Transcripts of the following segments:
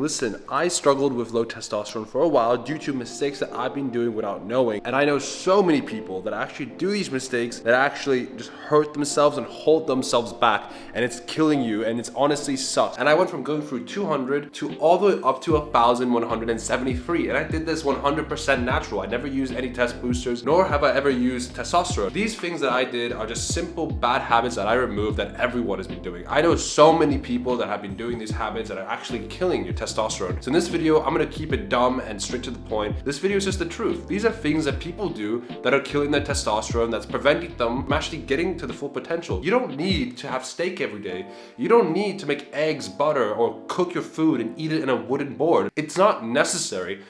Listen, I struggled with low testosterone for a while due to mistakes that I've been doing without knowing. And I know so many people that actually do these mistakes that actually just hurt themselves and hold themselves back. And it's killing you, and it's honestly sucks. And I went from going through 200 to all the way up to 1,173. And I did this 100% natural. I never used any test boosters, nor have I ever used testosterone. These things that I did are just simple bad habits that I removed that everyone has been doing. I know so many people that have been doing these habits that are actually killing your testosterone. So in this video, I'm gonna keep it dumb and straight to the point. This video is just the truth. These are things that people do that are killing their testosterone, that's preventing them from actually getting to the full potential. You don't need to have steak every day. You don't need to make eggs, butter, or cook your food and eat it in a wooden board. It's not necessary.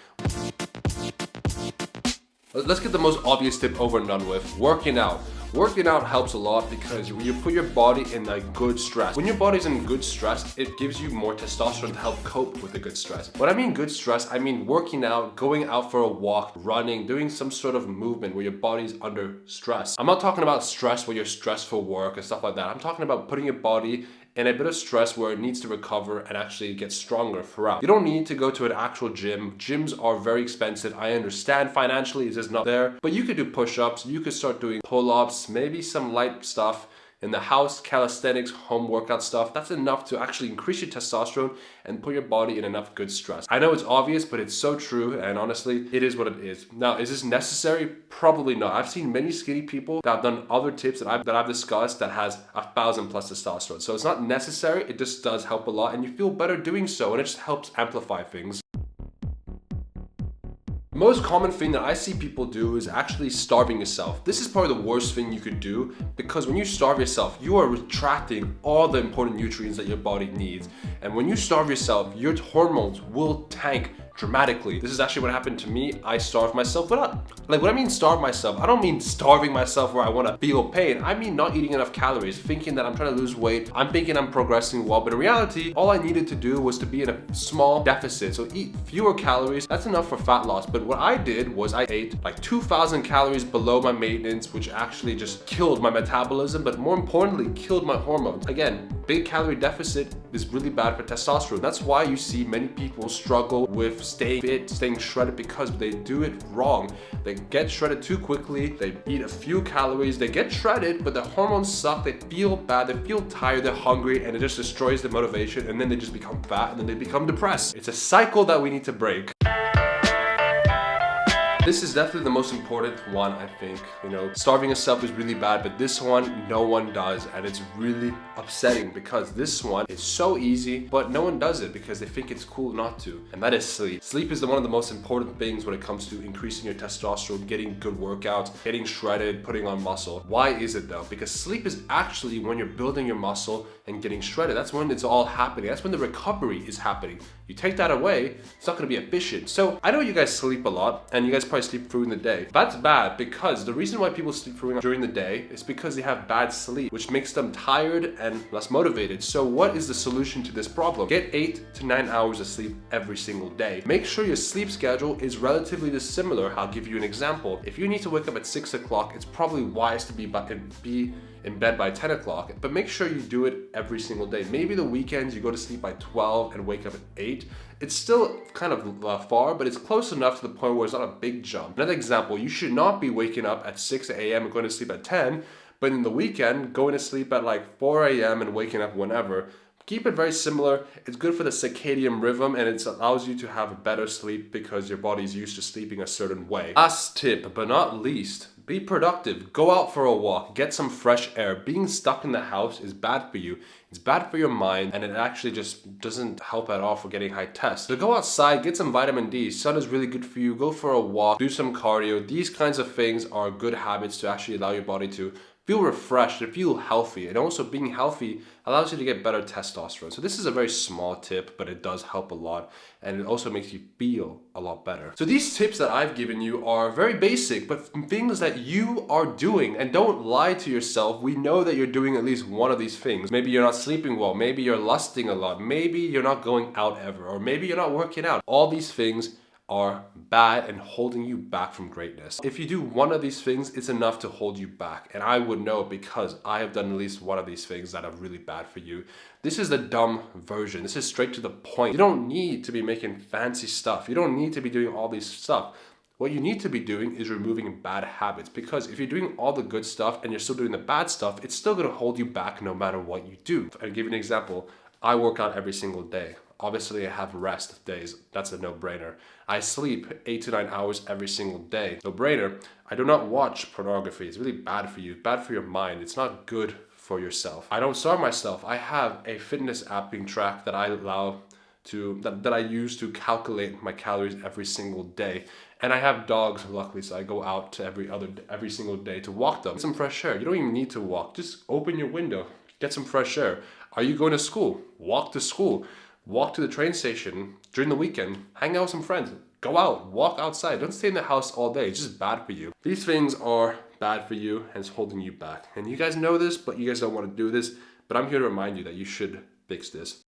Let's get the most obvious tip over and done with. Working out. Working out helps a lot because you put your body in like good stress. When your body's in good stress, it gives you more testosterone to help cope with the good stress. When I mean good stress, I mean working out, going out for a walk, running, doing some sort of movement where your body's under stress. I'm not talking about stress where you're stressed for work and stuff like that. I'm talking about putting your body in a bit of stress where it needs to recover and actually get stronger throughout. You don't need to go to an actual gym. Gyms are very expensive. I understand financially it's just not there, but you could do push-ups, you could start doing pull-ups, maybe some light stuff in the house, calisthenics, home workout stuff. That's enough to actually increase your testosterone and put your body in enough good stress. I know it's obvious, but it's so true, and honestly, it is what it is. Now, is this necessary? Probably not. I've seen many skinny people that have done other tips that I've discussed that has 1,000 plus testosterone. So it's not necessary, it just does help a lot, and you feel better doing so, and it just helps amplify things. The most common thing that I see people do is actually starving yourself. This is probably the worst thing you could do because when you starve yourself, you are retracting all the important nutrients that your body needs. And when you starve yourself, your hormones will tank dramatically. This is actually what happened to me. I starved myself. When I mean starve myself, I don't mean starving myself where I want to feel pain. I mean not eating enough calories, thinking that I'm trying to lose weight. I'm thinking I'm progressing well, but in reality, all I needed to do was to be in a small deficit. So eat fewer calories. That's enough for fat loss. But what I did was I ate like 2,000 calories below my maintenance, which actually just killed my metabolism, but more importantly, killed my hormones. Again, big calorie deficit is really bad for testosterone. That's why you see many people struggle with staying fit, staying shredded, because they do it wrong. They get shredded too quickly, they eat a few calories, they get shredded, but the hormones suck, they feel bad, they feel tired, they're hungry, and it just destroys their motivation, and then they just become fat, and then they become depressed. It's a cycle that we need to break. This is definitely the most important one, I think. Starving yourself is really bad, but this one, no one does. And it's really upsetting because this one is so easy, but no one does it because they think it's cool not to. And that is sleep. Sleep is one of the most important things when it comes to increasing your testosterone, getting good workouts, getting shredded, putting on muscle. Why is it though? Because sleep is actually when you're building your muscle and getting shredded. That's when it's all happening. That's when the recovery is happening. You take that away, it's not gonna be efficient. So I know you guys sleep a lot and you guys probably sleep through in the day. That's bad because the reason why people sleep through during the day is because they have bad sleep, which makes them tired and less motivated. So what is the solution to this problem? Get 8 to 9 hours of sleep every single day. Make sure your sleep schedule is relatively similar. I'll give you an example. If you need to wake up at 6 o'clock, it's probably wise to be in bed by 10 o'clock, but make sure you do it every single day. Maybe the weekends you go to sleep by 12 and wake up at 8. It's still kind of far, but it's close enough to the point where it's not a big jump. Another example, you should not be waking up at 6 a.m. and going to sleep at 10, but in the weekend, going to sleep at like 4 a.m. and waking up whenever. Keep it very similar. It's good for the circadian rhythm and it allows you to have a better sleep because your body's used to sleeping a certain way. Last tip, but not least, be productive. Go out for a walk, get some fresh air. Being stuck in the house is bad for you. It's bad for your mind and it actually just doesn't help at all for getting high tests. So go outside, get some vitamin D. Sun is really good for you. Go for a walk, do some cardio. These kinds of things are good habits to actually allow your body to feel refreshed, to feel healthy. And also being healthy allows you to get better testosterone. So this is a very small tip, but it does help a lot. And it also makes you feel a lot better. So these tips that I've given you are very basic, but things that you are doing. And don't lie to yourself. We know that you're doing at least one of these things. Maybe you're not sleeping well. Maybe you're lusting a lot. Maybe you're not going out ever. Or maybe you're not working out. All these things are bad and holding you back from greatness. If you do one of these things, it's enough to hold you back. And I would know because I have done at least one of these things that are really bad for you. This is the dumb version. This is straight to the point. You don't need to be making fancy stuff. You don't need to be doing all these stuff. What you need to be doing is removing bad habits, because if you're doing all the good stuff and you're still doing the bad stuff, it's still gonna hold you back no matter what you do. I'll give you an example. I work out every single day. Obviously, I have rest days. That's a no-brainer. I sleep 8 to 9 hours every single day. No-brainer. I do not watch pornography. It's really bad for you. It's bad for your mind. It's not good for yourself. I don't starve myself. I have a fitness app being tracked that I use to calculate my calories every single day. And I have dogs, luckily, so I go out to every single day to walk them. Get some fresh air. You don't even need to walk. Just open your window. Get some fresh air. Are you going to school? Walk to school. Walk to the train station during the weekend. Hang out with some friends. Go out. Walk outside. Don't stay in the house all day. It's just bad for you. These things are bad for you and it's holding you back. And you guys know this, but you guys don't want to do this. But I'm here to remind you that you should fix this.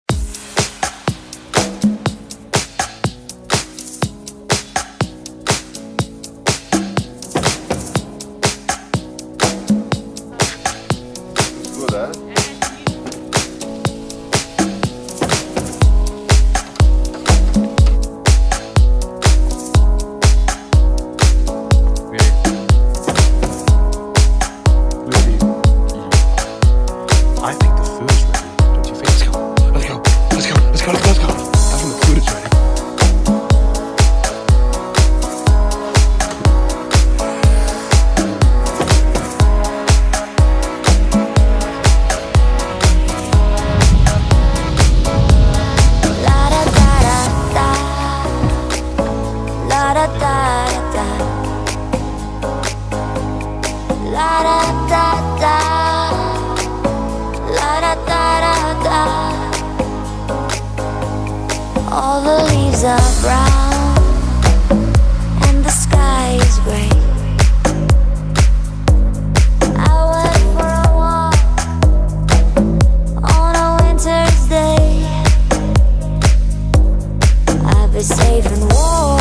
All the leaves are brown and the sky is gray. I went for a walk on a winter's day. I'd be safe and warm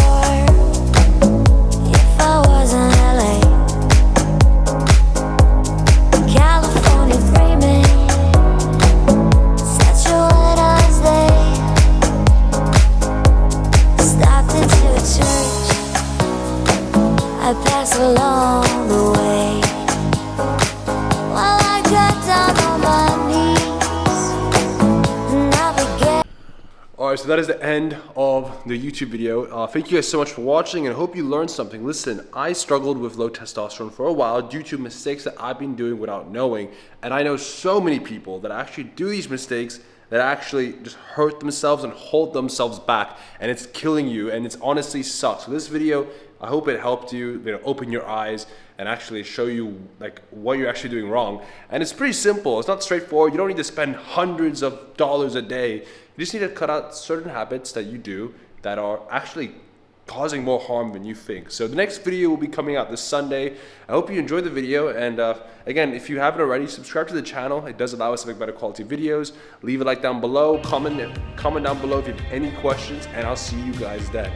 if I was in LA. California dreaming, such a winter's day. Stopped into a church, I passed along the way. While I got down on my knees and I began. Alright, so that is the end of the YouTube video. Thank you guys so much for watching and I hope you learned something. Listen, I struggled with low testosterone for a while due to mistakes that I've been doing without knowing. And I know so many people that actually do these mistakes that actually just hurt themselves and hold themselves back, and it's killing you, and it's honestly sucks. So this video, I hope it helped you, open your eyes and actually show you like what you're actually doing wrong. And it's pretty simple. It's not straightforward. You don't need to spend hundreds of dollars a day. You just need to cut out certain habits that you do that are actually causing more harm than you think. So the next video will be coming out this Sunday. I hope you enjoyed the video, and again, if you haven't already, subscribe to the channel. It does allow us to make better quality videos. Leave a like down below, comment down below if you have any questions, and I'll see you guys then.